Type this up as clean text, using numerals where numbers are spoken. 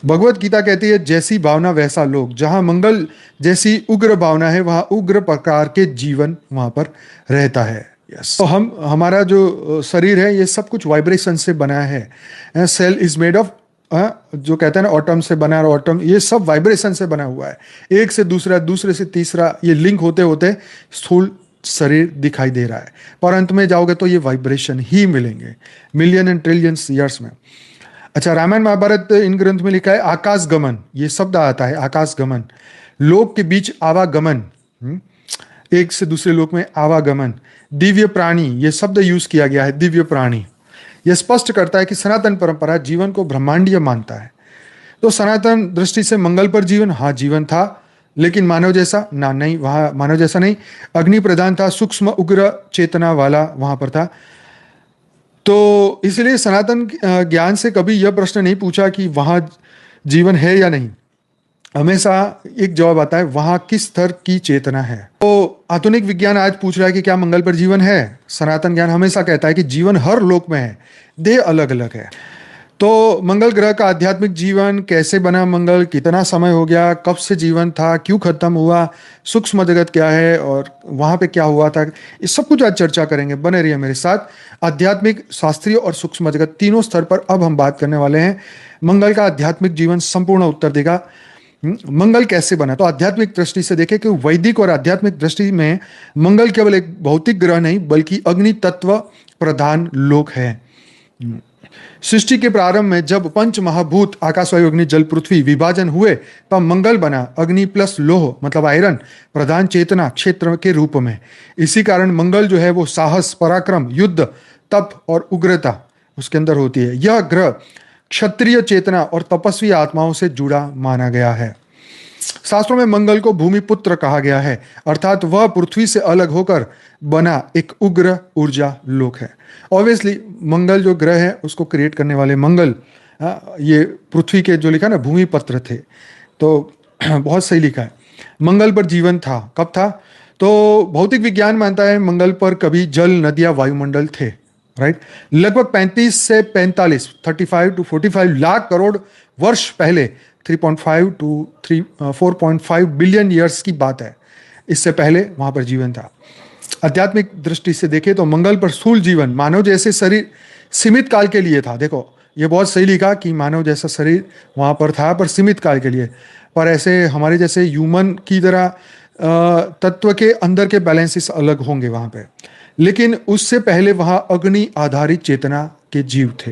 भगवत गीता कहती है जैसी भावना वैसा लोक। जहां मंगल जैसी उग्र भावना है वहां उग्र प्रकार के जीवन वहां पर रहता है। यस, तो हम हमारा जो शरीर है ये सब कुछ वाइब्रेशन से बना है। सेल इज मेड ऑफ, जो कहते हैं ना ऑटम से बना, और ऑटम ये सब वाइब्रेशन से बना हुआ है। एक से दूसरा, दूसरे से तीसरा, ये लिंक होते होते स्थूल शरीर दिखाई दे रहा है, पर अंत में जाओगे तो ये वाइब्रेशन ही मिलेंगे मिलियन एंड ट्रिलियंस ईयर्स में। अच्छा, रामायण महाभारत इन ग्रंथ में लिखा है आकाश गमन, ये शब्द आता है आकाश गमन, लोक के बीच आवागमन, एक से दूसरे लोक में आवागमन। दिव्य प्राणी, ये शब्द यूज किया गया है, दिव्य प्राणी। यह स्पष्ट करता है कि सनातन परंपरा जीवन को ब्रह्मांडीय मानता है। तो सनातन दृष्टि से मंगल पर जीवन, हाँ जीवन था, लेकिन मानव जैसा ना, नहीं, वहां मानव जैसा नहीं, अग्नि प्रधान था, सूक्ष्म उग्र चेतना वाला वहां पर था। तो इसलिए सनातन ज्ञान से कभी यह प्रश्न नहीं पूछा कि वहां जीवन है या नहीं। हमेशा एक जवाब आता है, वहां किस स्तर की चेतना है। तो आधुनिक विज्ञान आज पूछ रहा है कि क्या मंगल पर जीवन है। सनातन ज्ञान हमेशा कहता है कि जीवन हर लोक में है, देह अलग अलग है। तो मंगल ग्रह का आध्यात्मिक जीवन कैसे बना, मंगल कितना समय हो गया, कब से जीवन था, क्यों खत्म हुआ, सूक्ष्म जगत क्या है और वहां पे क्या हुआ था, इस सब कुछ आज चर्चा करेंगे। बने रहिए मेरे साथ। आध्यात्मिक, शास्त्रीय और सूक्ष्म जगत तीनों स्तर पर अब हम बात करने वाले हैं। मंगल का आध्यात्मिक जीवन संपूर्ण उत्तर देगा। मंगल कैसे बना, तो आध्यात्मिक दृष्टि से देखें कि वैदिक और आध्यात्मिक दृष्टि में मंगल केवल एक भौतिक ग्रह नहीं बल्कि अग्नि तत्व प्रधान लोक है। सृष्टि के प्रारंभ में जब पंच महाभूत आकाश वायु अग्नि जल पृथ्वी विभाजन हुए तब मंगल बना, अग्नि प्लस लोह मतलब आयरन प्रधान चेतना क्षेत्र के रूप में। इसी कारण मंगल जो है वो साहस, पराक्रम, युद्ध, तप और उग्रता उसके अंदर होती है। यह ग्रह क्षत्रिय चेतना और तपस्वी आत्माओं से जुड़ा माना गया है। शास्त्रों में मंगल को भूमि पुत्र कहा गया है, अर्थात वह पृथ्वी से अलग होकर बना एक उग्र ऊर्जा लोक है। ऑब्वियसली मंगल जो ग्रह है उसको क्रिएट करने वाले मंगल, ये पृथ्वी के जो लिखा ना भूमि पुत्र थे, तो बहुत सही लिखा है। मंगल पर जीवन था, कब था, तो भौतिक विज्ञान मानता है मंगल पर कभी जल, नदियां, वायुमंडल थे। राइट, लगभग 35 से 45 35 टू 45 लाख करोड़ वर्ष पहले, 3.5 टू 4.5 बिलियन ईयर्स की बात है, इससे पहले वहां पर जीवन था। आध्यात्मिक दृष्टि से देखें तो मंगल पर स्थूल जीवन मानव जैसे शरीर सीमित काल के लिए था। देखो ये बहुत सही लिखा कि मानव जैसा शरीर वहां पर था पर सीमित काल के लिए, पर ऐसे हमारे जैसे ह्यूमन की तरह तत्व के अंदर के बैलेंसेस अलग होंगे वहां पे। लेकिन उससे पहले वहां अग्नि आधारित चेतना के जीव थे।